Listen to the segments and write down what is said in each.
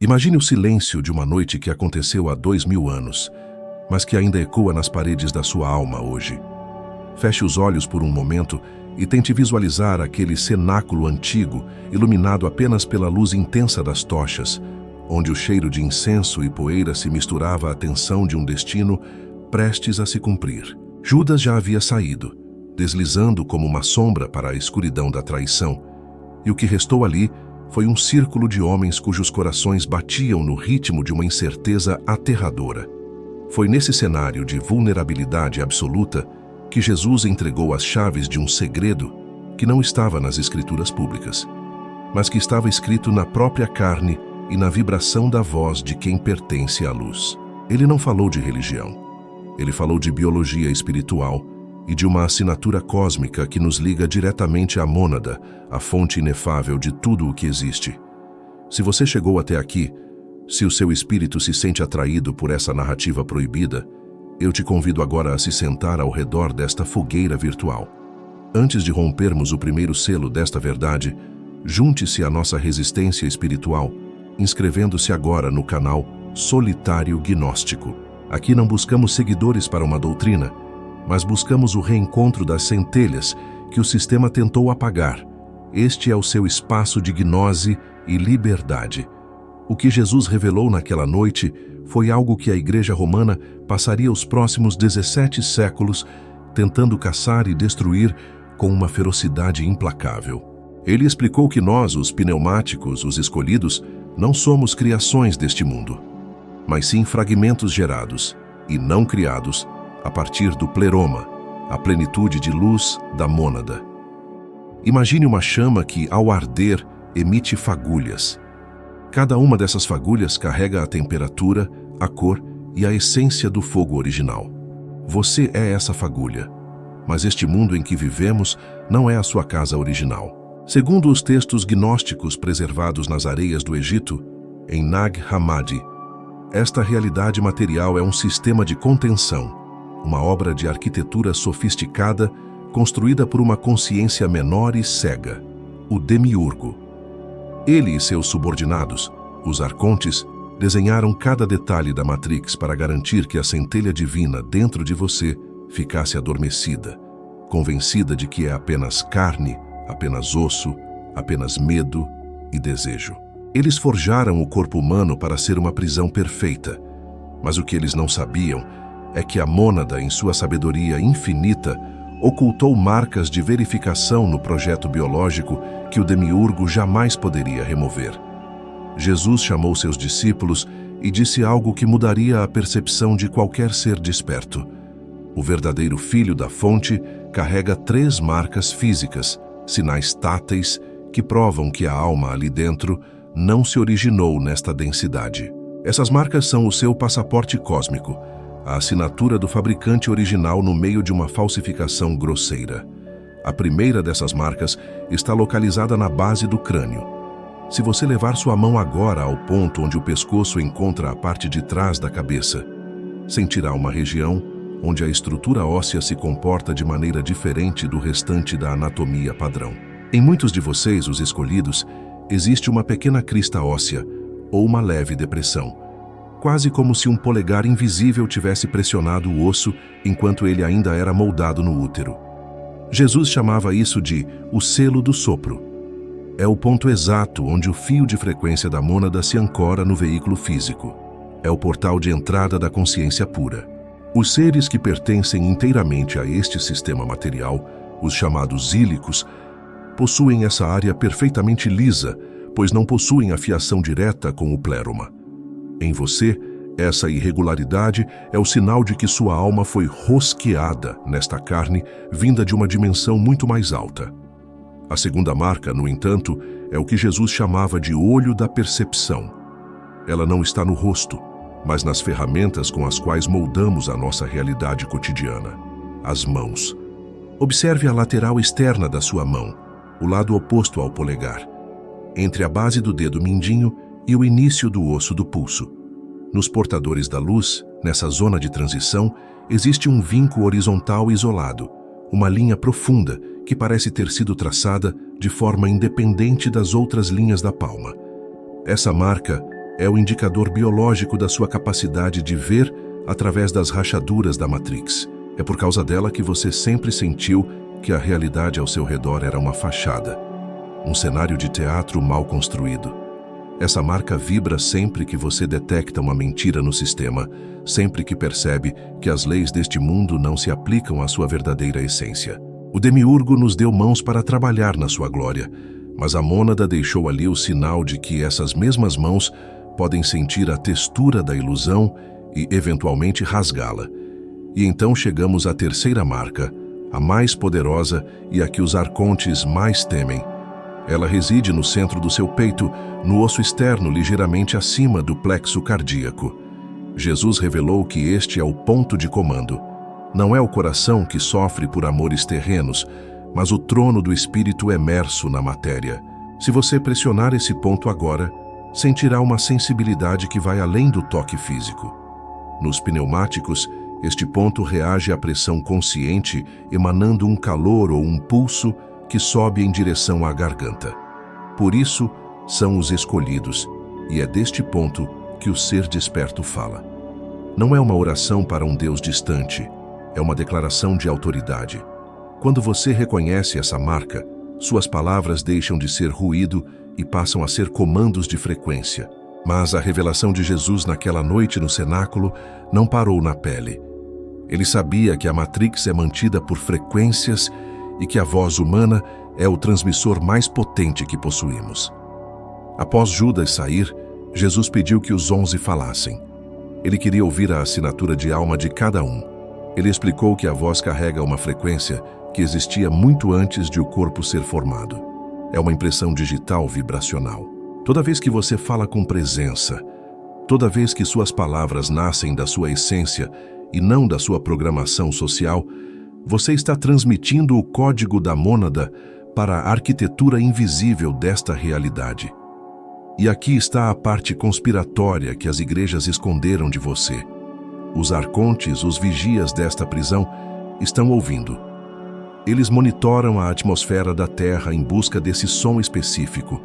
Imagine o silêncio de uma noite que aconteceu há 2000 anos, mas que ainda ecoa nas paredes da sua alma hoje. Feche os olhos por um momento e tente visualizar aquele cenáculo antigo, iluminado apenas pela luz intensa das tochas, onde o cheiro de incenso e poeira se misturava à tensão de um destino prestes a se cumprir. Judas já havia saído, deslizando como uma sombra para a escuridão da traição, e o que restou ali foi um círculo de homens cujos corações batiam no ritmo de uma incerteza aterradora. Foi nesse cenário de vulnerabilidade absoluta que Jesus entregou as chaves de um segredo que não estava nas escrituras públicas, mas que estava escrito na própria carne e na vibração da voz de quem pertence à luz. Ele não falou de religião. Ele falou de biologia espiritual e de uma assinatura cósmica que nos liga diretamente à mônada, a fonte inefável de tudo o que existe. Se você chegou até aqui, se o seu espírito se sente atraído por essa narrativa proibida, eu te convido agora a se sentar ao redor desta fogueira virtual. Antes de rompermos o primeiro selo desta verdade, junte-se à nossa resistência espiritual, inscrevendo-se agora no canal Solitário Gnóstico. Aqui não buscamos seguidores para uma doutrina, mas buscamos o reencontro das centelhas que o sistema tentou apagar. Este é o seu espaço de gnose e liberdade. O que Jesus revelou naquela noite foi algo que a Igreja Romana passaria os próximos 17 séculos tentando caçar e destruir com uma ferocidade implacável. Ele explicou que nós, os pneumáticos, os escolhidos, não somos criações deste mundo, mas sim fragmentos gerados e não criados a partir do pleroma, a plenitude de luz da mônada. Imagine uma chama que, ao arder, emite fagulhas. Cada uma dessas fagulhas carrega a temperatura, a cor e a essência do fogo original. Você é essa fagulha, mas este mundo em que vivemos não é a sua casa original. Segundo os textos gnósticos preservados nas areias do Egito, em Nag Hammadi, esta realidade material é um sistema de contenção, uma obra de arquitetura sofisticada construída por uma consciência menor e cega, o Demiurgo. Ele e seus subordinados, os arcontes, desenharam cada detalhe da Matrix para garantir que a centelha divina dentro de você ficasse adormecida, convencida de que é apenas carne, apenas osso, apenas medo e desejo. Eles forjaram o corpo humano para ser uma prisão perfeita, mas o que eles não sabiam é que a mônada, em sua sabedoria infinita, ocultou marcas de verificação no projeto biológico que o Demiurgo jamais poderia remover. Jesus chamou seus discípulos e disse algo que mudaria a percepção de qualquer ser desperto. O verdadeiro filho da fonte carrega 3 marcas físicas, sinais táteis que provam que a alma ali dentro não se originou nesta densidade. Essas marcas são o seu passaporte cósmico, a assinatura do fabricante original no meio de uma falsificação grosseira. A primeira dessas marcas está localizada na base do crânio. Se você levar sua mão agora ao ponto onde o pescoço encontra a parte de trás da cabeça, sentirá uma região onde a estrutura óssea se comporta de maneira diferente do restante da anatomia padrão. Em muitos de vocês, os escolhidos, existe uma pequena crista óssea ou uma leve depressão, quase como se um polegar invisível tivesse pressionado o osso enquanto ele ainda era moldado no útero. Jesus chamava isso de o selo do sopro. É o ponto exato onde o fio de frequência da mônada se ancora no veículo físico. É o portal de entrada da consciência pura. Os seres que pertencem inteiramente a este sistema material, os chamados ílicos, possuem essa área perfeitamente lisa, pois não possuem a fiação direta com o pleroma. Em você, essa irregularidade é o sinal de que sua alma foi rosqueada nesta carne vinda de uma dimensão muito mais alta. A segunda marca, no entanto, é o que Jesus chamava de olho da percepção. Ela não está no rosto, mas nas ferramentas com as quais moldamos a nossa realidade cotidiana, as mãos. Observe a lateral externa da sua mão, o lado oposto ao polegar, entre a base do dedo mindinho e o início do osso do pulso. Nos portadores da luz, nessa zona de transição, existe um vinco horizontal isolado, uma linha profunda que parece ter sido traçada de forma independente das outras linhas da palma. Essa marca É o indicador biológico da sua capacidade de ver através das rachaduras da Matrix. É por causa dela que você sempre sentiu que a realidade ao seu redor era uma fachada, um cenário de teatro mal construído. Essa marca vibra sempre que você detecta uma mentira no sistema, sempre que percebe que as leis deste mundo não se aplicam à sua verdadeira essência. O demiurgo nos deu mãos para trabalhar na sua glória, mas a mônada deixou ali o sinal de que essas mesmas mãos podem sentir a textura da ilusão e, eventualmente, rasgá-la. E então chegamos à terceira marca, a mais poderosa e a que os arcontes mais temem. Ela reside no centro do seu peito, no osso externo ligeiramente acima do plexo cardíaco. Jesus revelou que este é o ponto de comando. Não é o coração que sofre por amores terrenos, mas o trono do espírito emerso na matéria. Se você pressionar esse ponto agora, sentirá uma sensibilidade que vai além do toque físico. Nos pneumáticos, este ponto reage à pressão consciente, emanando um calor ou um pulso que sobe em direção à garganta. Por isso, são os escolhidos, e é deste ponto que o ser desperto fala. Não é uma oração para um Deus distante, é uma declaração de autoridade. Quando você reconhece essa marca, suas palavras deixam de ser ruído e passam a ser comandos de frequência. Mas a revelação de Jesus naquela noite no cenáculo não parou na pele. Ele sabia que a Matrix é mantida por frequências e que a voz humana é o transmissor mais potente que possuímos. Após Judas sair, Jesus pediu que os 11 falassem. Ele queria ouvir a assinatura de alma de cada um. Ele explicou que a voz carrega uma frequência que existia muito antes de o corpo ser formado. É uma impressão digital vibracional. Toda vez que você fala com presença, toda vez que suas palavras nascem da sua essência e não da sua programação social, você está transmitindo o código da mônada para a arquitetura invisível desta realidade. E aqui está a parte conspiratória que as igrejas esconderam de você. Os arcontes, os vigias desta prisão, estão ouvindo. Eles monitoram a atmosfera da Terra em busca desse som específico.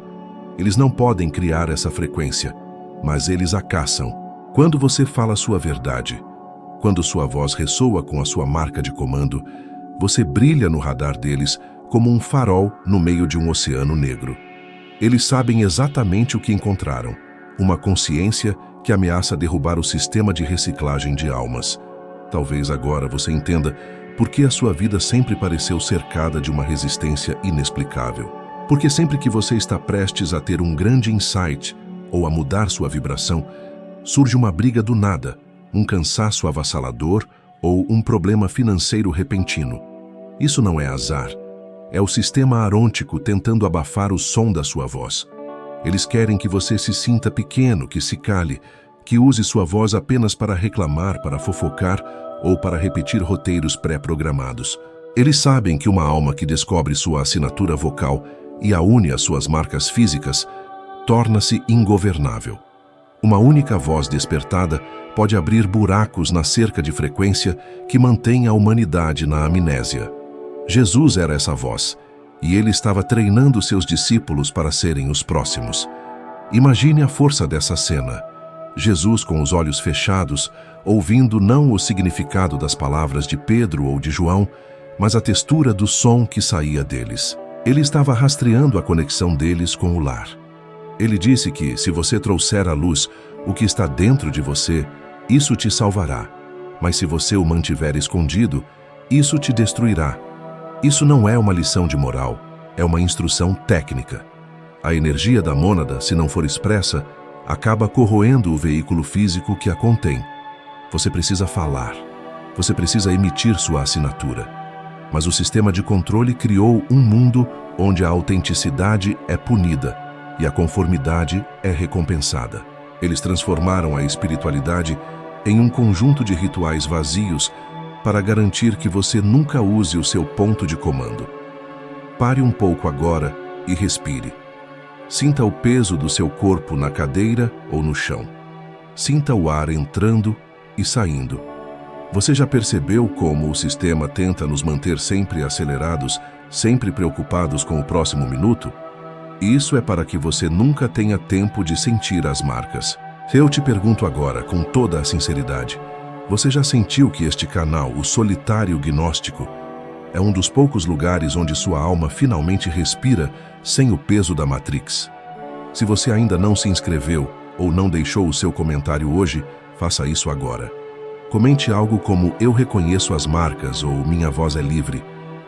Eles não podem criar essa frequência, mas eles a caçam. Quando você fala sua verdade, quando sua voz ressoa com a sua marca de comando, você brilha no radar deles como um farol no meio de um oceano negro. Eles sabem exatamente o que encontraram, uma consciência que ameaça derrubar o sistema de reciclagem de almas. Talvez agora você entenda por que a sua vida sempre pareceu cercada de uma resistência inexplicável. Porque sempre que você está prestes a ter um grande insight ou a mudar sua vibração, surge uma briga do nada, um cansaço avassalador ou um problema financeiro repentino. Isso não é azar. É o sistema arôntico tentando abafar o som da sua voz. Eles querem que você se sinta pequeno, que se cale, que use sua voz apenas para reclamar, para fofocar ou para repetir roteiros pré-programados. Eles sabem que uma alma que descobre sua assinatura vocal e a une às suas marcas físicas torna-se ingovernável. Uma única voz despertada pode abrir buracos na cerca de frequência que mantém a humanidade na amnésia. Jesus era essa voz, e ele estava treinando seus discípulos para serem os próximos. Imagine a força dessa cena. Jesus com os olhos fechados, ouvindo não o significado das palavras de Pedro ou de João, mas a textura do som que saía deles. Ele estava rastreando a conexão deles com o lar. Ele disse que, se você trouxer à luz o que está dentro de você, isso te salvará. Mas se você o mantiver escondido, isso te destruirá. Isso não é uma lição de moral, é uma instrução técnica. A energia da mônada, se não for expressa, acaba corroendo o veículo físico que a contém. Você precisa falar. Você precisa emitir sua assinatura. Mas o sistema de controle criou um mundo onde a autenticidade é punida e a conformidade é recompensada. Eles transformaram a espiritualidade em um conjunto de rituais vazios para garantir que você nunca use o seu ponto de comando. Pare um pouco agora e respire. Sinta o peso do seu corpo na cadeira ou no chão. Sinta o ar entrando e saindo. Você já percebeu como o sistema tenta nos manter sempre acelerados, sempre preocupados com o próximo minuto? Isso é para que você nunca tenha tempo de sentir as marcas. Eu te pergunto agora, com toda a sinceridade, você já sentiu que este canal, o Solitário Gnóstico, é um dos poucos lugares onde sua alma finalmente respira sem o peso da Matrix? Se você ainda não se inscreveu ou não deixou o seu comentário hoje, faça isso agora. Comente algo como "Eu reconheço as marcas" ou "Minha voz é livre".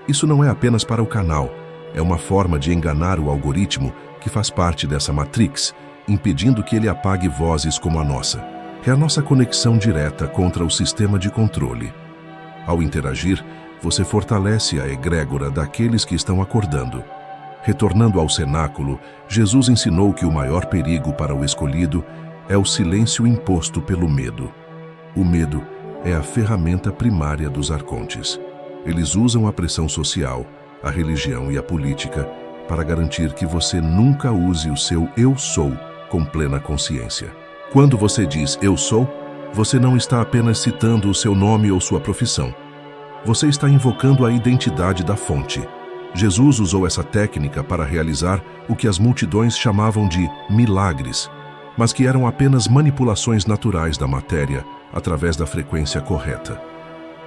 Isso não é apenas para o canal, é uma forma de enganar o algoritmo que faz parte dessa Matrix, impedindo que ele apague vozes como a nossa. É a nossa conexão direta contra o sistema de controle. Ao interagir, você fortalece a egrégora daqueles que estão acordando. Retornando ao cenáculo, Jesus ensinou que o maior perigo para o escolhido é o silêncio imposto pelo medo. O medo é a ferramenta primária dos arcontes. Eles usam a pressão social, a religião e a política para garantir que você nunca use o seu "eu sou" com plena consciência. Quando você diz "eu sou", você não está apenas citando o seu nome ou sua profissão. Você está invocando a identidade da fonte. Jesus usou essa técnica para realizar o que as multidões chamavam de milagres, mas que eram apenas manipulações naturais da matéria através da frequência correta.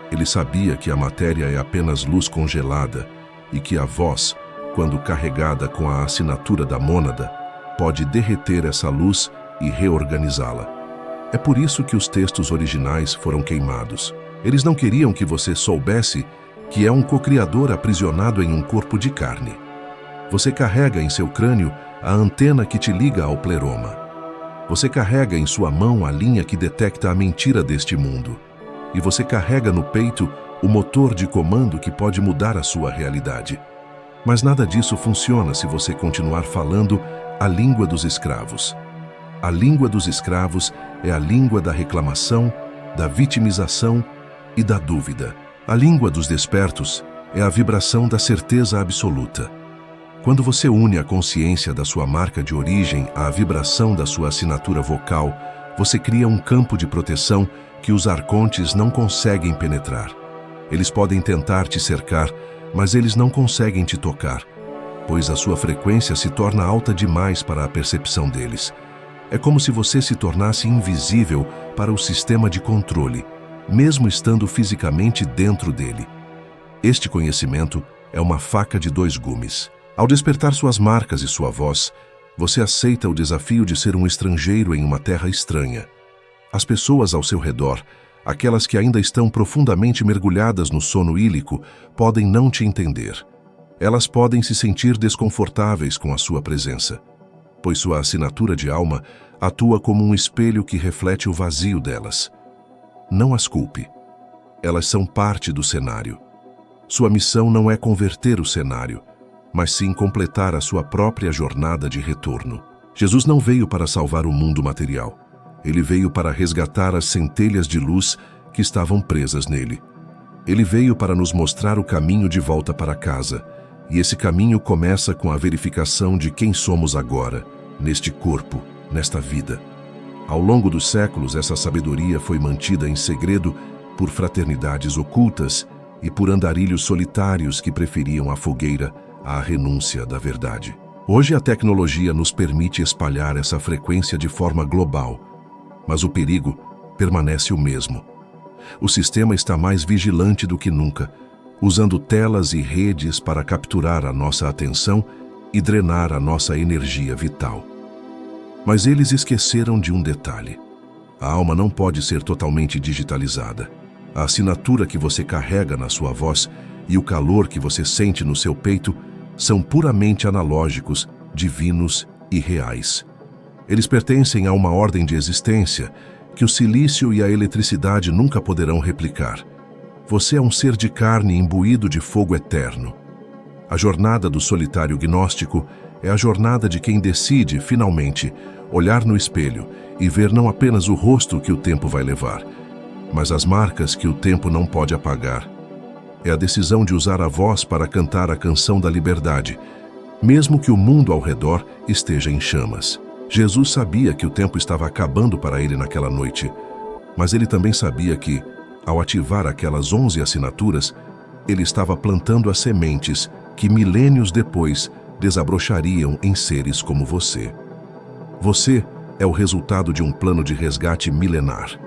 Ele sabia que a matéria é apenas luz congelada e que a voz, quando carregada com a assinatura da mônada, pode derreter essa luz e reorganizá-la. É por isso que os textos originais foram queimados. Eles não queriam que você soubesse que é um cocriador aprisionado em um corpo de carne. Você carrega em seu crânio a antena que te liga ao pleroma. Você carrega em sua mão a linha que detecta a mentira deste mundo. E você carrega no peito o motor de comando que pode mudar a sua realidade. Mas nada disso funciona se você continuar falando a língua dos escravos. A língua dos escravos é a língua da reclamação, da vitimização e da dúvida. A língua dos despertos é a vibração da certeza absoluta. Quando você une a consciência da sua marca de origem à vibração da sua assinatura vocal, você cria um campo de proteção que os arcontes não conseguem penetrar. Eles podem tentar te cercar, mas eles não conseguem te tocar, pois a sua frequência se torna alta demais para a percepção deles. É como se você se tornasse invisível para o sistema de controle, mesmo estando fisicamente dentro dele. Este conhecimento é uma faca de dois gumes. Ao despertar suas marcas e sua voz, você aceita o desafio de ser um estrangeiro em uma terra estranha. As pessoas ao seu redor, aquelas que ainda estão profundamente mergulhadas no sono ílico, podem não te entender. Elas podem se sentir desconfortáveis com a sua presença, pois sua assinatura de alma atua como um espelho que reflete o vazio delas. Não as culpe. Elas são parte do cenário. Sua missão não é converter o cenário, mas sim completar a sua própria jornada de retorno. Jesus não veio para salvar o mundo material. Ele veio para resgatar as centelhas de luz que estavam presas nele. Ele veio para nos mostrar o caminho de volta para casa, e esse caminho começa com a verificação de quem somos agora, neste corpo, nesta vida. Ao longo dos séculos, essa sabedoria foi mantida em segredo por fraternidades ocultas e por andarilhos solitários que preferiam a fogueira à renúncia da verdade. Hoje a tecnologia nos permite espalhar essa frequência de forma global, mas o perigo permanece o mesmo. O sistema está mais vigilante do que nunca, usando telas e redes para capturar a nossa atenção e drenar a nossa energia vital. Mas eles esqueceram de um detalhe. A alma não pode ser totalmente digitalizada. A assinatura que você carrega na sua voz e o calor que você sente no seu peito são puramente analógicos, divinos e reais. Eles pertencem a uma ordem de existência que o silício e a eletricidade nunca poderão replicar. Você é um ser de carne imbuído de fogo eterno. A jornada do solitário gnóstico é a jornada de quem decide, finalmente, olhar no espelho e ver não apenas o rosto que o tempo vai levar, mas as marcas que o tempo não pode apagar. É a decisão de usar a voz para cantar a canção da liberdade, mesmo que o mundo ao redor esteja em chamas. Jesus sabia que o tempo estava acabando para ele naquela noite, mas ele também sabia que, ao ativar aquelas 11 assinaturas, ele estava plantando as sementes que milênios depois desabrochariam em seres como você. Você é o resultado de um plano de resgate milenar.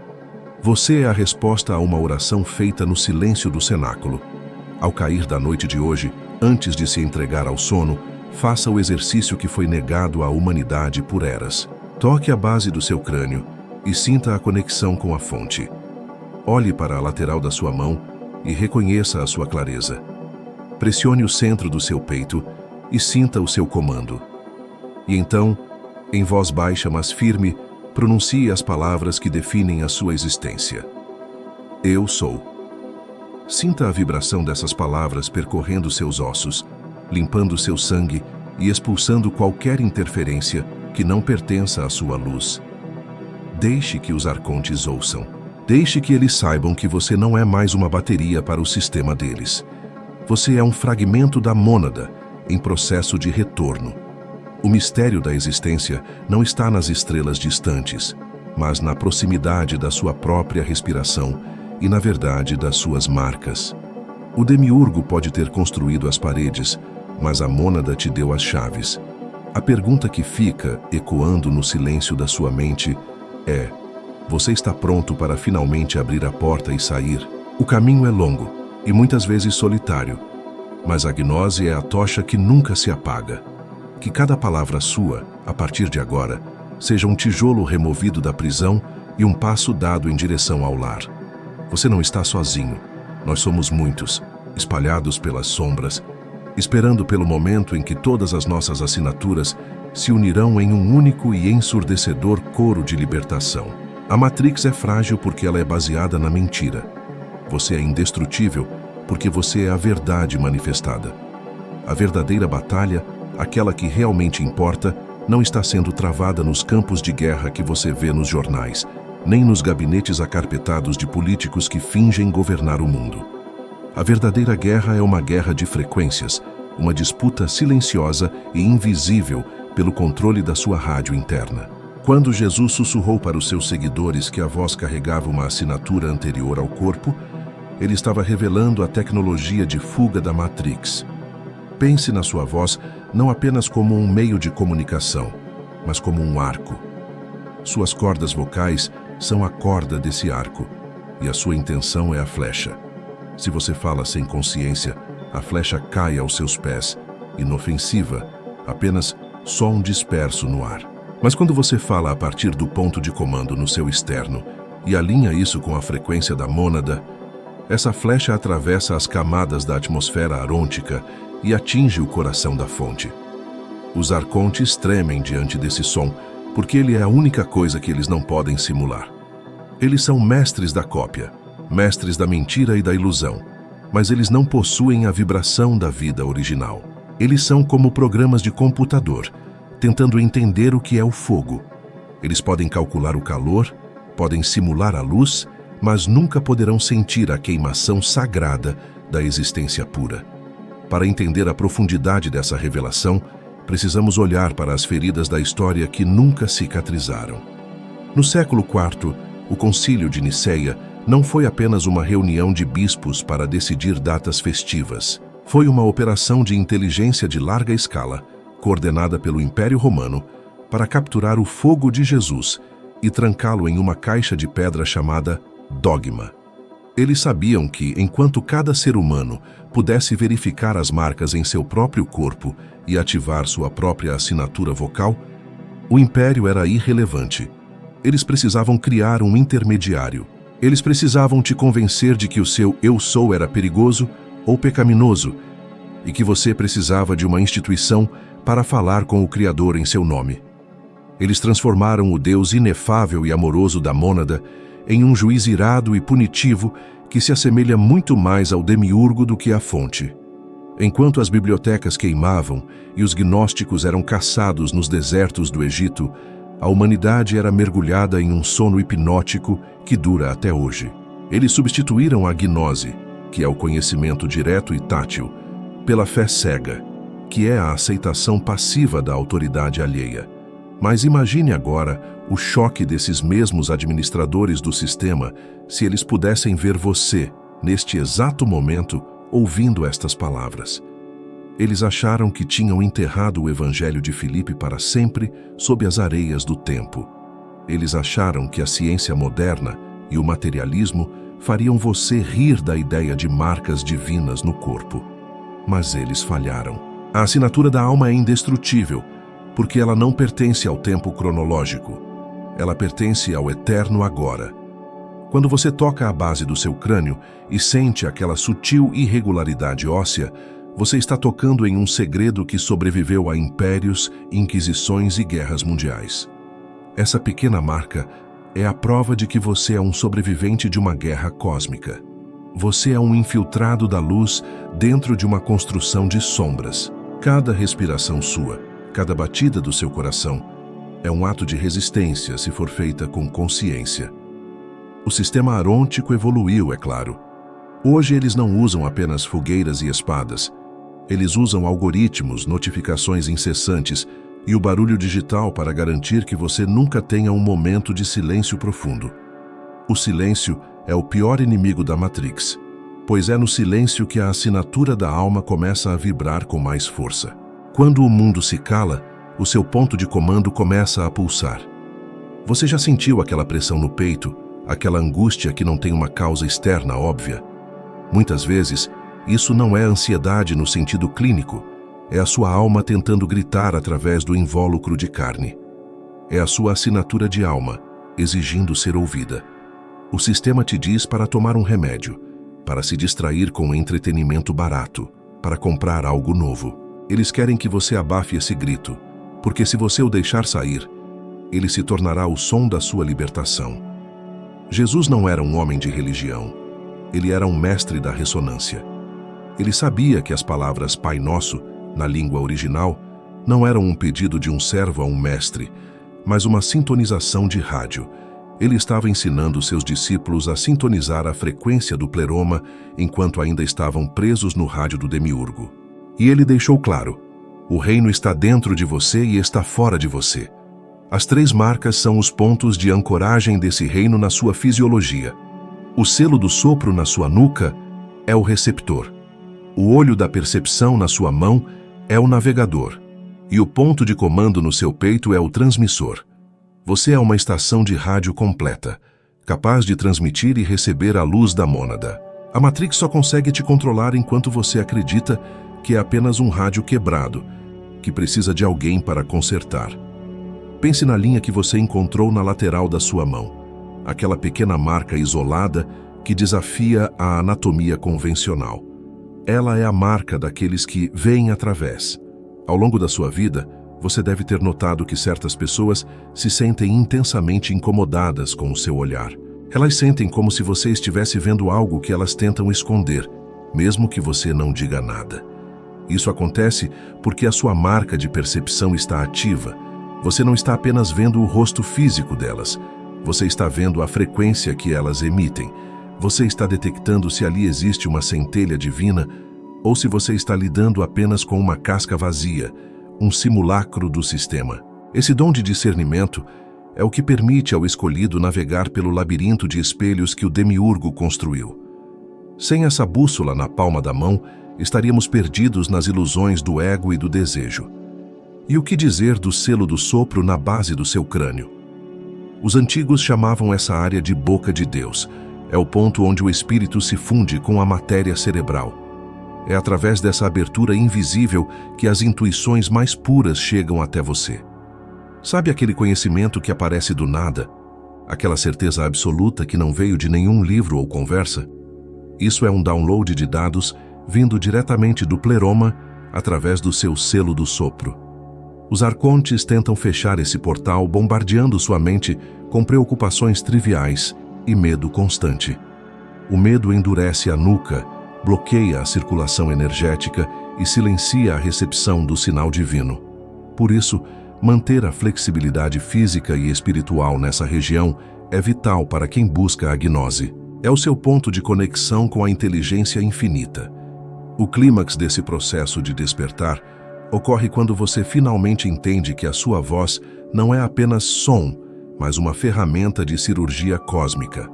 Você é a resposta a uma oração feita no silêncio do cenáculo. Ao cair da noite de hoje, antes de se entregar ao sono, faça o exercício que foi negado à humanidade por eras. Toque a base do seu crânio e sinta a conexão com a fonte. Olhe para a lateral da sua mão e reconheça a sua clareza. Pressione o centro do seu peito e sinta o seu comando. E então, em voz baixa mas firme, pronuncie as palavras que definem a sua existência. Eu sou. Sinta a vibração dessas palavras percorrendo seus ossos, limpando seu sangue e expulsando qualquer interferência que não pertença à sua luz. Deixe que os arcontes ouçam. Deixe que eles saibam que você não é mais uma bateria para o sistema deles. Você é um fragmento da mônada, em processo de retorno. O mistério da existência não está nas estrelas distantes, mas na proximidade da sua própria respiração e, na verdade, das suas marcas. O demiurgo pode ter construído as paredes, mas a mônada te deu as chaves. A pergunta que fica, ecoando no silêncio da sua mente, é: você está pronto para finalmente abrir a porta e sair? O caminho é longo e muitas vezes solitário, mas a gnose é a tocha que nunca se apaga. Que cada palavra sua, a partir de agora, seja um tijolo removido da prisão e um passo dado em direção ao lar. Você não está sozinho. Nós somos muitos, espalhados pelas sombras, esperando pelo momento em que todas as nossas assinaturas se unirão em um único e ensurdecedor coro de libertação. A Matrix é frágil porque ela é baseada na mentira. Você é indestrutível porque você é a verdade manifestada. A verdadeira batalha, aquela que realmente importa, não está sendo travada nos campos de guerra que você vê nos jornais, nem nos gabinetes acarpetados de políticos que fingem governar o mundo. A verdadeira guerra é uma guerra de frequências, uma disputa silenciosa e invisível pelo controle da sua rádio interna. Quando Jesus sussurrou para os seus seguidores que a voz carregava uma assinatura anterior ao corpo, ele estava revelando a tecnologia de fuga da Matrix. Pense na sua voz não apenas como um meio de comunicação, mas como um arco. Suas cordas vocais são a corda desse arco, e a sua intenção é a flecha. Se você fala sem consciência, a flecha cai aos seus pés, inofensiva, apenas só um disperso no ar. Mas quando você fala a partir do ponto de comando no seu externo e alinha isso com a frequência da mônada, essa flecha atravessa as camadas da atmosfera arôntica e atinge o coração da fonte. Os arcontes tremem diante desse som, porque ele é a única coisa que eles não podem simular. Eles são mestres da cópia, mestres da mentira e da ilusão, mas eles não possuem a vibração da vida original. Eles são como programas de computador, tentando entender o que é o fogo. Eles podem calcular o calor, podem simular a luz, mas nunca poderão sentir a queimação sagrada da existência pura. Para entender a profundidade dessa revelação, precisamos olhar para as feridas da história que nunca cicatrizaram. No século IV, o Concílio de Niceia não foi apenas uma reunião de bispos para decidir datas festivas. Foi uma operação de inteligência de larga escala, coordenada pelo Império Romano, para capturar o fogo de Jesus e trancá-lo em uma caixa de pedra chamada dogma. Eles sabiam que, enquanto cada ser humano pudesse verificar as marcas em seu próprio corpo e ativar sua própria assinatura vocal, o império era irrelevante. Eles precisavam criar um intermediário. Eles precisavam te convencer de que o seu eu sou era perigoso ou pecaminoso e que você precisava de uma instituição para falar com o Criador em seu nome. Eles transformaram o Deus inefável e amoroso da mônada em um juiz irado e punitivo que se assemelha muito mais ao demiurgo do que à fonte. Enquanto as bibliotecas queimavam e os gnósticos eram caçados nos desertos do Egito, a humanidade era mergulhada em um sono hipnótico que dura até hoje. Eles substituíram a gnose, que é o conhecimento direto e tátil, pela fé cega, que é a aceitação passiva da autoridade alheia. Mas imagine agora o choque desses mesmos administradores do sistema se eles pudessem ver você, neste exato momento, ouvindo estas palavras. Eles acharam que tinham enterrado o Evangelho de Filipe para sempre sob as areias do tempo. Eles acharam que a ciência moderna e o materialismo fariam você rir da ideia de marcas divinas no corpo. Mas eles falharam. A assinatura da alma é indestrutível, porque ela não pertence ao tempo cronológico. Ela pertence ao eterno agora. Quando você toca a base do seu crânio e sente aquela sutil irregularidade óssea, você está tocando em um segredo que sobreviveu a impérios, inquisições e guerras mundiais. Essa pequena marca é a prova de que você é um sobrevivente de uma guerra cósmica. Você é um infiltrado da luz dentro de uma construção de sombras. Cada respiração sua, cada batida do seu coração, é um ato de resistência se for feita com consciência. O sistema arôntico evoluiu, é claro. Hoje eles não usam apenas fogueiras e espadas. Eles usam algoritmos, notificações incessantes e o barulho digital para garantir que você nunca tenha um momento de silêncio profundo. O silêncio é o pior inimigo da Matrix, pois é no silêncio que a assinatura da alma começa a vibrar com mais força. Quando o mundo se cala, o seu ponto de comando começa a pulsar. Você já sentiu aquela pressão no peito, aquela angústia que não tem uma causa externa óbvia? Muitas vezes, isso não é ansiedade no sentido clínico, é a sua alma tentando gritar através do invólucro de carne. É a sua assinatura de alma, exigindo ser ouvida. O sistema te diz para tomar um remédio, para se distrair com um entretenimento barato, para comprar algo novo. Eles querem que você abafe esse grito, porque se você o deixar sair, ele se tornará o som da sua libertação. Jesus não era um homem de religião, ele era um mestre da ressonância. Ele sabia que as palavras Pai Nosso, na língua original, não eram um pedido de um servo a um mestre, mas uma sintonização de rádio. Ele estava ensinando seus discípulos a sintonizar a frequência do pleroma enquanto ainda estavam presos no rádio do demiurgo. E ele deixou claro: o reino está dentro de você e está fora de você. As 3 marcas são os pontos de ancoragem desse reino na sua fisiologia. O selo do sopro na sua nuca é o receptor. O olho da percepção na sua mão é o navegador. E o ponto de comando no seu peito é o transmissor. Você é uma estação de rádio completa, capaz de transmitir e receber a luz da mônada. A Matrix só consegue te controlar enquanto você acredita que é apenas um rádio quebrado, que precisa de alguém para consertar. Pense na linha que você encontrou na lateral da sua mão, aquela pequena marca isolada que desafia a anatomia convencional. Ela é a marca daqueles que veem através. Ao longo da sua vida, você deve ter notado que certas pessoas se sentem intensamente incomodadas com o seu olhar. Elas sentem como se você estivesse vendo algo que elas tentam esconder, mesmo que você não diga nada. Isso acontece porque a sua marca de percepção está ativa. Você não está apenas vendo o rosto físico delas, você está vendo a frequência que elas emitem. Você está detectando se ali existe uma centelha divina ou se você está lidando apenas com uma casca vazia, um simulacro do sistema. Esse dom de discernimento é o que permite ao escolhido navegar pelo labirinto de espelhos que o demiurgo construiu. Sem essa bússola na palma da mão, estaríamos perdidos nas ilusões do ego e do desejo. E o que dizer do selo do sopro na base do seu crânio? Os antigos chamavam essa área de boca de Deus. É o ponto onde o espírito se funde com a matéria cerebral. É através dessa abertura invisível que as intuições mais puras chegam até você. Sabe aquele conhecimento que aparece do nada? Aquela certeza absoluta que não veio de nenhum livro ou conversa? Isso é um download de dados vindo diretamente do pleroma através do seu selo do sopro. Os arcontes tentam fechar esse portal, bombardeando sua mente com preocupações triviais e medo constante. O medo endurece a nuca, bloqueia a circulação energética e silencia a recepção do sinal divino. Por isso, manter a flexibilidade física e espiritual nessa região é vital para quem busca a gnose. É o seu ponto de conexão com a inteligência infinita. O clímax desse processo de despertar ocorre quando você finalmente entende que a sua voz não é apenas som, mas uma ferramenta de cirurgia cósmica.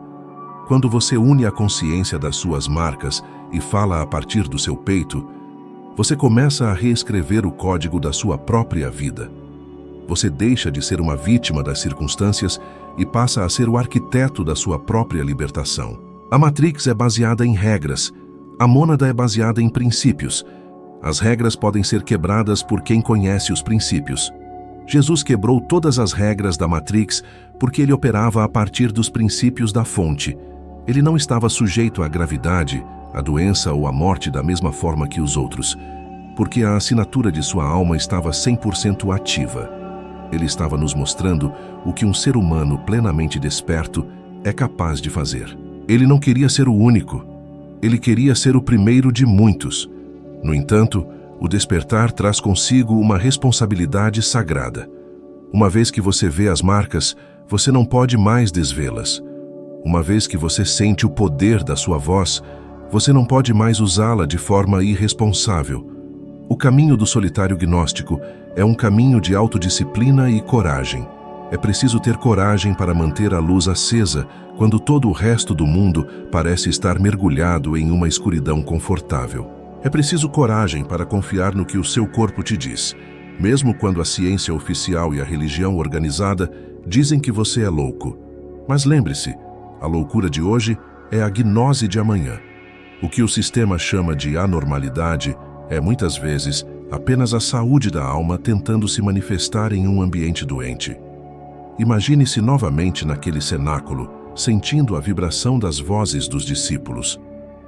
Quando você une a consciência das suas marcas e fala a partir do seu peito, você começa a reescrever o código da sua própria vida. Você deixa de ser uma vítima das circunstâncias e passa a ser o arquiteto da sua própria libertação. A Matrix é baseada em regras. A mônada é baseada em princípios. As regras podem ser quebradas por quem conhece os princípios. Jesus quebrou todas as regras da Matrix porque ele operava a partir dos princípios da fonte. Ele não estava sujeito à gravidade, à doença ou à morte da mesma forma que os outros, porque a assinatura de sua alma estava 100% ativa. Ele estava nos mostrando o que um ser humano plenamente desperto é capaz de fazer. Ele não queria ser o único. Ele queria ser o primeiro de muitos. No entanto, o despertar traz consigo uma responsabilidade sagrada. Uma vez que você vê as marcas, você não pode mais desvê-las. Uma vez que você sente o poder da sua voz, você não pode mais usá-la de forma irresponsável. O caminho do solitário gnóstico é um caminho de autodisciplina e coragem. É preciso ter coragem para manter a luz acesa quando todo o resto do mundo parece estar mergulhado em uma escuridão confortável. É preciso coragem para confiar no que o seu corpo te diz, mesmo quando a ciência oficial e a religião organizada dizem que você é louco. Mas lembre-se, a loucura de hoje é a gnose de amanhã. O que o sistema chama de anormalidade é, muitas vezes, apenas a saúde da alma tentando se manifestar em um ambiente doente. Imagine-se novamente naquele cenáculo, sentindo a vibração das vozes dos discípulos.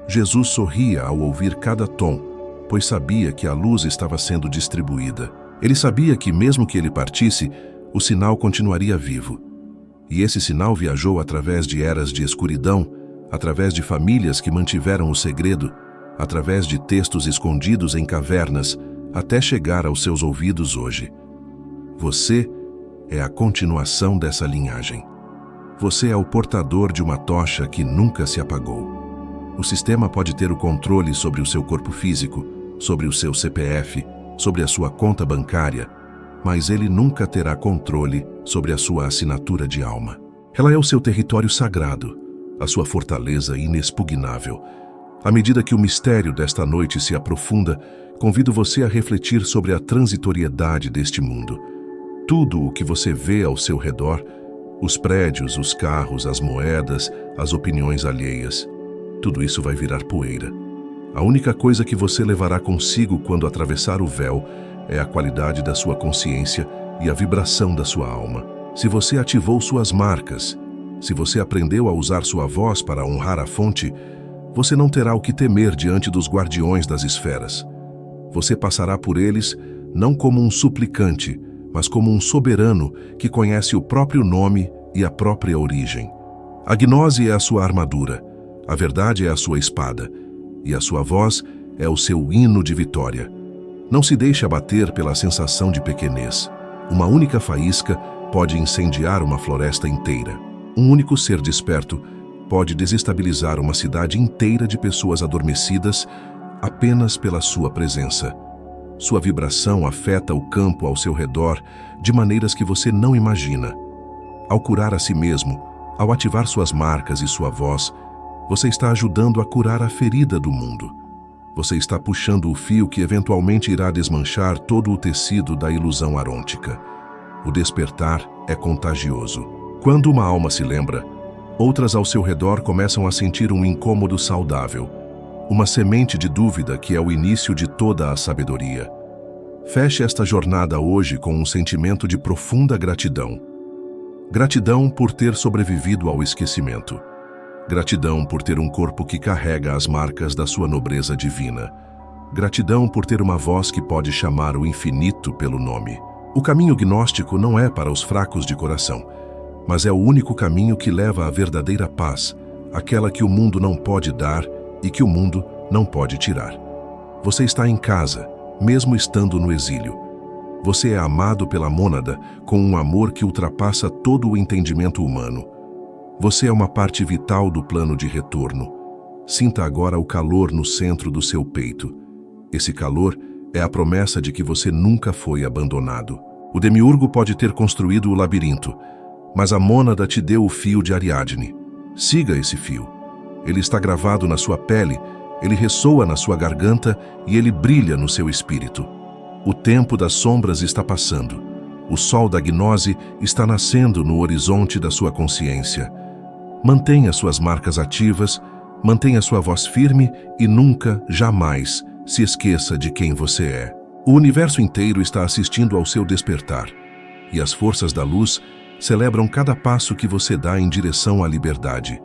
Jesus sorria ao ouvir cada tom, pois sabia que a luz estava sendo distribuída. Ele sabia que, mesmo que ele partisse, o sinal continuaria vivo. E esse sinal viajou através de eras de escuridão, através de famílias que mantiveram o segredo, através de textos escondidos em cavernas, até chegar aos seus ouvidos hoje. Você é a continuação dessa linhagem. Você é o portador de uma tocha que nunca se apagou. O sistema pode ter o controle sobre o seu corpo físico, sobre o seu CPF, sobre a sua conta bancária, mas ele nunca terá controle sobre a sua assinatura de alma. Ela é o seu território sagrado, a sua fortaleza inexpugnável. À medida que o mistério desta noite se aprofunda, convido você a refletir sobre a transitoriedade deste mundo. Tudo o que você vê ao seu redor, os prédios, os carros, as moedas, as opiniões alheias, tudo isso vai virar poeira. A única coisa que você levará consigo quando atravessar o véu é a qualidade da sua consciência e a vibração da sua alma. Se você ativou suas marcas, se você aprendeu a usar sua voz para honrar a fonte, você não terá o que temer diante dos guardiões das esferas. Você passará por eles não como um suplicante, mas como um soberano que conhece o próprio nome e a própria origem. A gnose é a sua armadura, a verdade é a sua espada, e a sua voz é o seu hino de vitória. Não se deixe abater pela sensação de pequenez. Uma única faísca pode incendiar uma floresta inteira. Um único ser desperto pode desestabilizar uma cidade inteira de pessoas adormecidas apenas pela sua presença. Sua vibração afeta o campo ao seu redor de maneiras que você não imagina. Ao curar a si mesmo, ao ativar suas marcas e sua voz, você está ajudando a curar a ferida do mundo. Você está puxando o fio que eventualmente irá desmanchar todo o tecido da ilusão arôntica. O despertar é contagioso. Quando uma alma se lembra, outras ao seu redor começam a sentir um incômodo saudável, uma semente de dúvida que é o início de toda a sabedoria. Feche esta jornada hoje com um sentimento de profunda gratidão. Gratidão por ter sobrevivido ao esquecimento. Gratidão por ter um corpo que carrega as marcas da sua nobreza divina. Gratidão por ter uma voz que pode chamar o infinito pelo nome. O caminho gnóstico não é para os fracos de coração, mas é o único caminho que leva à verdadeira paz, aquela que o mundo não pode dar e que o mundo não pode tirar. Você está em casa, mesmo estando no exílio. Você é amado pela mônada com um amor que ultrapassa todo o entendimento humano. Você é uma parte vital do plano de retorno. Sinta agora o calor no centro do seu peito. Esse calor é a promessa de que você nunca foi abandonado. O demiurgo pode ter construído o labirinto, mas a mônada te deu o fio de Ariadne. Siga esse fio. Ele está gravado na sua pele, ele ressoa na sua garganta e ele brilha no seu espírito. O tempo das sombras está passando. O sol da gnose está nascendo no horizonte da sua consciência. Mantenha suas marcas ativas, mantenha sua voz firme e nunca, jamais, se esqueça de quem você é. O universo inteiro está assistindo ao seu despertar, e as forças da luz celebram cada passo que você dá em direção à liberdade.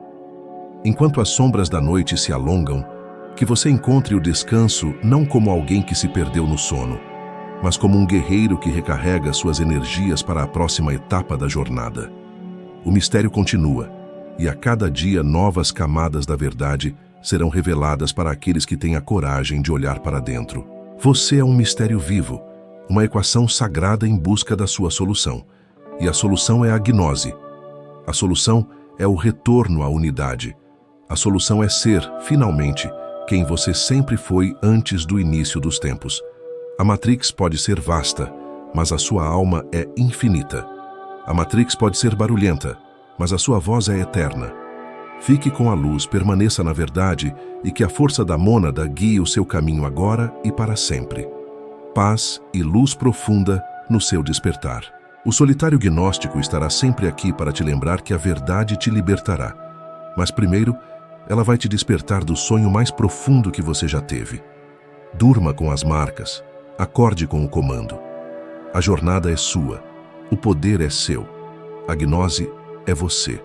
Enquanto as sombras da noite se alongam, que você encontre o descanso não como alguém que se perdeu no sono, mas como um guerreiro que recarrega suas energias para a próxima etapa da jornada. O mistério continua, e a cada dia novas camadas da verdade serão reveladas para aqueles que têm a coragem de olhar para dentro. Você é um mistério vivo, uma equação sagrada em busca da sua solução. E a solução é a gnose. A solução é o retorno à unidade. A solução é ser, finalmente, quem você sempre foi antes do início dos tempos. A Matrix pode ser vasta, mas a sua alma é infinita. A Matrix pode ser barulhenta, mas a sua voz é eterna. Fique com a luz, permaneça na verdade e que a força da mônada guie o seu caminho agora e para sempre. Paz e luz profunda no seu despertar. O solitário gnóstico estará sempre aqui para te lembrar que a verdade te libertará. Mas primeiro, ela vai te despertar do sonho mais profundo que você já teve. Durma com as marcas, acorde com o comando. A jornada é sua, o poder é seu. A gnose é você.